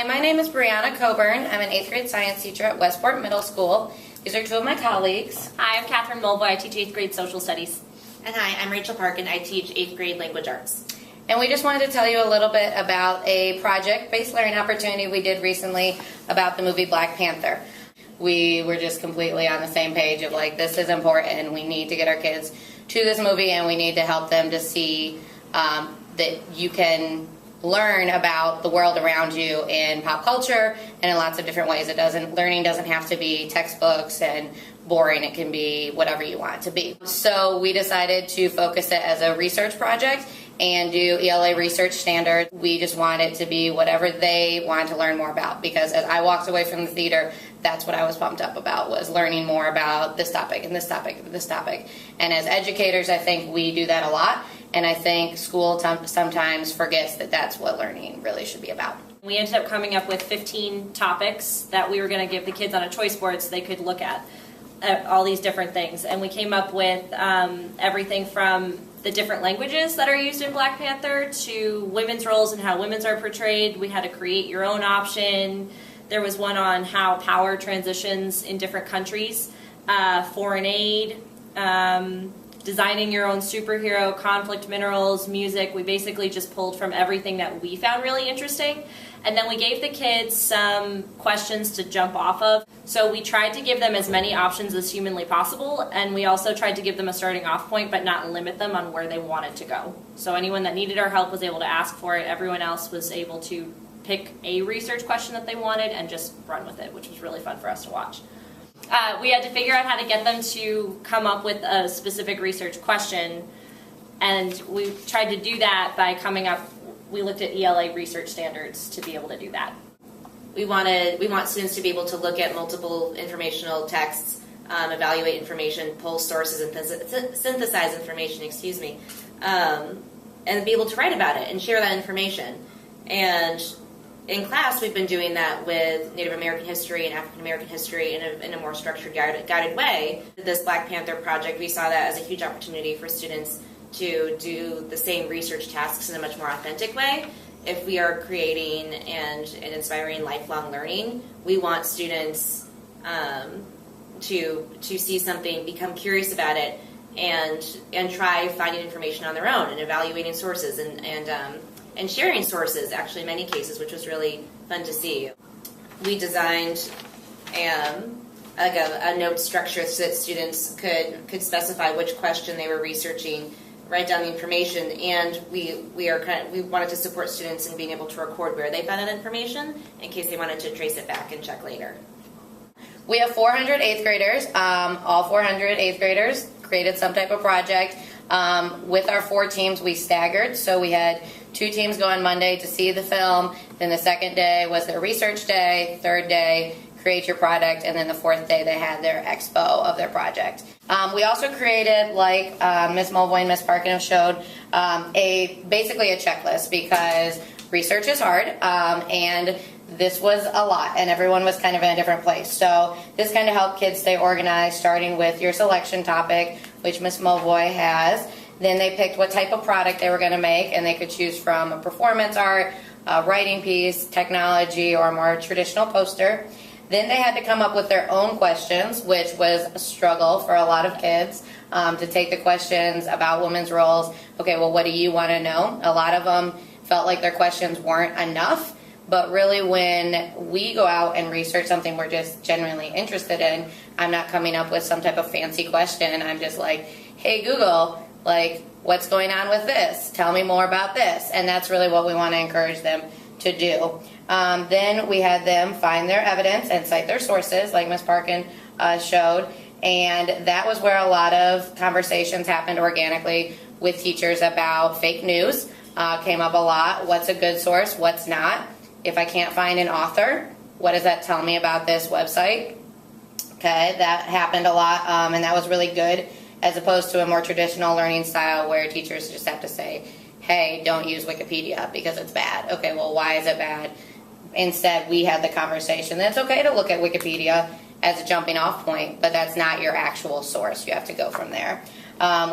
Hi, my name is Brianna Coburn. I'm an 8th grade science teacher at Westport Middle School. These are two of my colleagues. Hi, I'm Catherine Mulvoy. I teach 8th grade social studies. And hi, I'm Rachel Parkin. I teach 8th grade language arts. And we just wanted to tell you a little bit about a project-based learning opportunity we did recently about the movie Black Panther. We were just completely on the same page of like, this is important. We need to get our kids to this movie, and we need to help them to see that you can learn about the world around you in pop culture and in lots of different ways. Learning doesn't have to be textbooks and boring. It can be whatever you want it to be. So we decided to focus it as a research project and do ELA research standards. We just want it to be whatever they wanted to learn more about, because as I walked away from the theater, that's what I was pumped up about, was learning more about this topic and this topic and this topic. And as educators, I think we do that a lot. And I think school sometimes forgets that that's what learning really should be about. We ended up coming up with 15 topics that we were going to give the kids on a choice board so they could look at all these different things. And we came up with everything from the different languages that are used in Black Panther to women's roles and how women's are portrayed. We had a create your own option. There was one on how power transitions in different countries, foreign aid, designing your own superhero, conflict minerals, music. We basically just pulled from everything that we found really interesting. And then we gave the kids some questions to jump off of. So we tried to give them as many options as humanly possible, and we also tried to give them a starting off point but not limit them on where they wanted to go. So anyone that needed our help was able to ask for it. Everyone else was able to pick a research question that they wanted and just run with it, which was really fun for us to watch. We had to figure out how to get them to come up with a specific research question, and we tried to do that by we looked at ELA research standards to be able to do that. We want students to be able to look at multiple informational texts, evaluate information, pull sources, and synthesize information, and be able to write about it and share that information. And in class, we've been doing that with Native American history and African American history in a more structured, guided way. This Black Panther project, we saw that as a huge opportunity for students to do the same research tasks in a much more authentic way. If we are creating and inspiring lifelong learning, we want students to see something, become curious about it, and try finding information on their own and evaluating sources and sharing sources, actually, in many cases, which was really fun to see. We designed a note structure so that students could specify which question they were researching, write down the information, and we wanted to support students in being able to record where they found that information in case they wanted to trace it back and check later. We have 400 8th graders. All 400 8th graders created some type of project. With our 4 teams, we staggered, so we had 2 teams go on Monday to see the film, then the second day was their research day, third day, create your product, and then the 4th day they had their expo of their project. We also created, like Ms. Mulvoy and Ms. Parkin have showed, basically a checklist, because research is hard, and this was a lot, and everyone was kind of in a different place. So this kind of helped kids stay organized, starting with your selection topic, which Ms. Mulvoy has. Then they picked what type of product they were going to make, and they could choose from a performance art, a writing piece, technology, or a more traditional poster. Then they had to come up with their own questions, which was a struggle for a lot of kids, to take the questions about women's roles. Okay, well, what do you want to know? A lot of them felt like their questions weren't enough. But really, when we go out and research something we're just genuinely interested in, I'm not coming up with some type of fancy question. I'm just like, hey, Google, like, what's going on with this? Tell me more about this. And that's really what we want to encourage them to do. Then we had them find their evidence and cite their sources, like Ms. Parkin showed. And that was where a lot of conversations happened organically with teachers about fake news. Came up a lot. What's a good source? What's not? If I can't find an author, what does that tell me about this website? Okay, that happened a lot, and that was really good, as opposed to a more traditional learning style where teachers just have to say, hey, don't use Wikipedia because it's bad. Okay, well, why is it bad? Instead, we had the conversation that it's okay to look at Wikipedia as a jumping off point, but that's not your actual source. You have to go from there.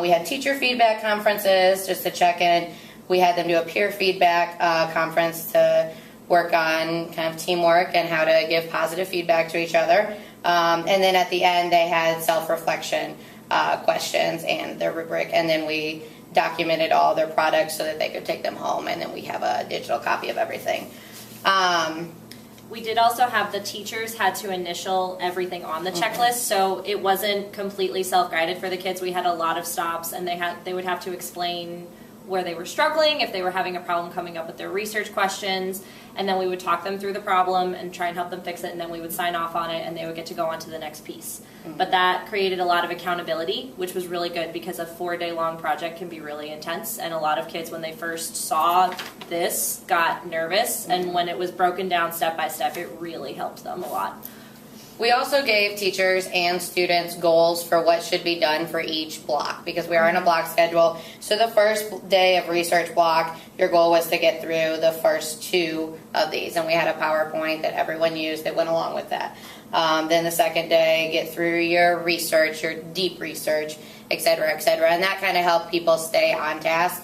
We had teacher feedback conferences just to check in. We had them do a peer feedback conference to work on kind of teamwork and how to give positive feedback to each other. And then at the end, they had self-reflection questions and their rubric, and then we documented all their products so that they could take them home, and then we have a digital copy of everything. We did also have the teachers had to initial everything on the checklist, so it wasn't completely self-guided for the kids. We had a lot of stops, and they would have to explain where they were struggling, if they were having a problem coming up with their research questions, and then we would talk them through the problem and try and help them fix it, and then we would sign off on it, and they would get to go on to the next piece. But that created a lot of accountability, which was really good because a 4-day long project can be really intense, and a lot of kids, when they first saw this, got nervous, and when it was broken down step by step, it really helped them a lot. We also gave teachers and students goals for what should be done for each block, because we are in a block schedule. So the first day of research block, your goal was to get through the first 2 of these, and we had a PowerPoint that everyone used that went along with that. Then the second day, get through your research, your deep research, et cetera, and that kind of helped people stay on task.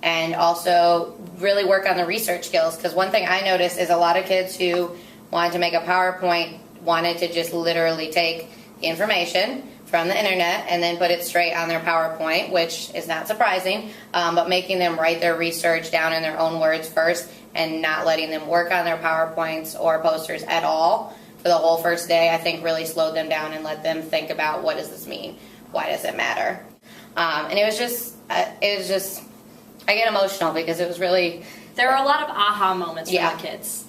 And also really work on the research skills, because one thing I noticed is a lot of kids who wanted to make a PowerPoint wanted to just literally take the information from the internet and then put it straight on their PowerPoint, which is not surprising, but making them write their research down in their own words first and not letting them work on their PowerPoints or posters at all for the whole first day, I think really slowed them down and let them think about, what does this mean? Why does it matter? And it was just, I get emotional because it was really... There were a lot of aha moments for Yeah. the kids.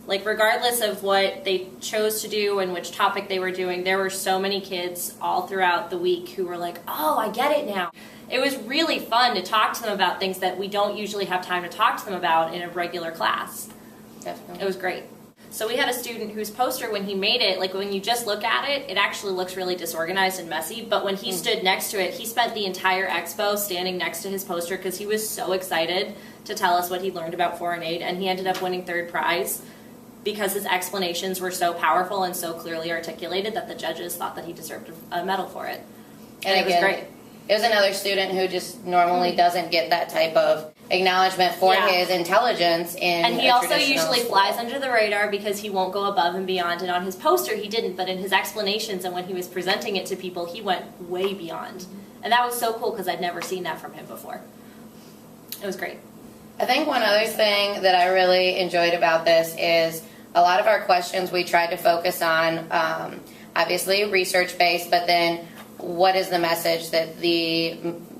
Like, regardless of what they chose to do and which topic they were doing, there were so many kids all throughout the week who were like, oh, I get it now. It was really fun to talk to them about things that we don't usually have time to talk to them about in a regular class. Definitely. It was great. So we had a student whose poster, when he made it, like when you just look at it, it actually looks really disorganized and messy. But when he stood next to it, he spent the entire expo standing next to his poster because he was so excited to tell us what he learned about foreign aid, and he ended up winning 3rd prize because his explanations were so powerful and so clearly articulated that the judges thought that he deserved a medal for it. And it was great. It was another student who just normally doesn't get that type of acknowledgement for his intelligence in And he a also traditional usually school. flies under the radar because he won't go above and beyond, and on his poster he didn't, but in his explanations and when he was presenting it to people, he went way beyond. And that was so cool because I'd never seen that from him before. It was great. I think one other thing that I really enjoyed about this is a lot of our questions we tried to focus on, obviously research-based, but then what is the message that the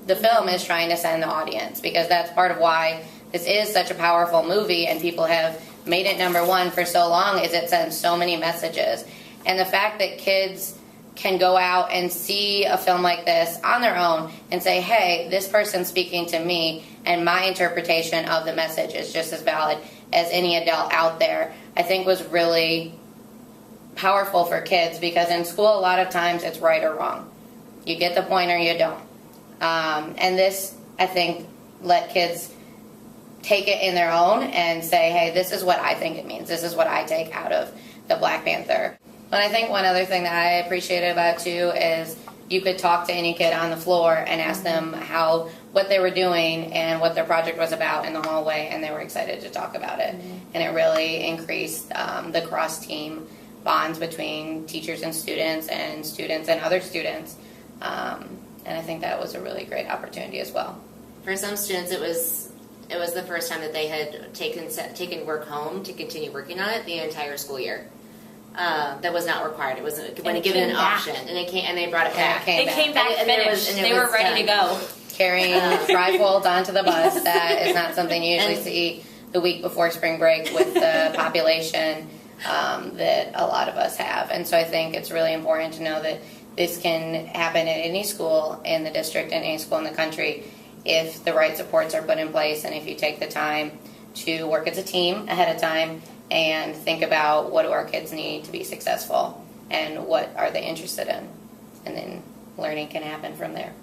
film is trying to send the audience? Because that's part of why this is such a powerful movie and people have made it #1 for so long, is it sends so many messages. And the fact that kids can go out and see a film like this on their own and say, hey, this person's speaking to me and my interpretation of the message is just as valid as any adult out there, I think was really powerful for kids, because in school a lot of times it's right or wrong. You get the point or you don't. And this, I think, let kids take it in their own and say, hey, this is what I think it means. This is what I take out of the Black Panther. And I think one other thing that I appreciated about it too is you could talk to any kid on the floor and ask them what they were doing and what their project was about in the hallway, and they were excited to talk about it. And it really increased the cross-team bonds between teachers and students and other students. And I think that was a really great opportunity as well. For some students, it was the first time that they had taken work home to continue working on it the entire school year. That was not required. It was given an option, and they brought it back. They came back finished. They were ready to go. Carrying trifolds onto the bus. That is not something you usually see the week before spring break with the population that a lot of us have. And so I think it's really important to know that this can happen at any school in the district and any school in the country if the right supports are put in place and if you take the time to work as a team ahead of time and think about what do our kids need to be successful and what are they interested in. And then learning can happen from there.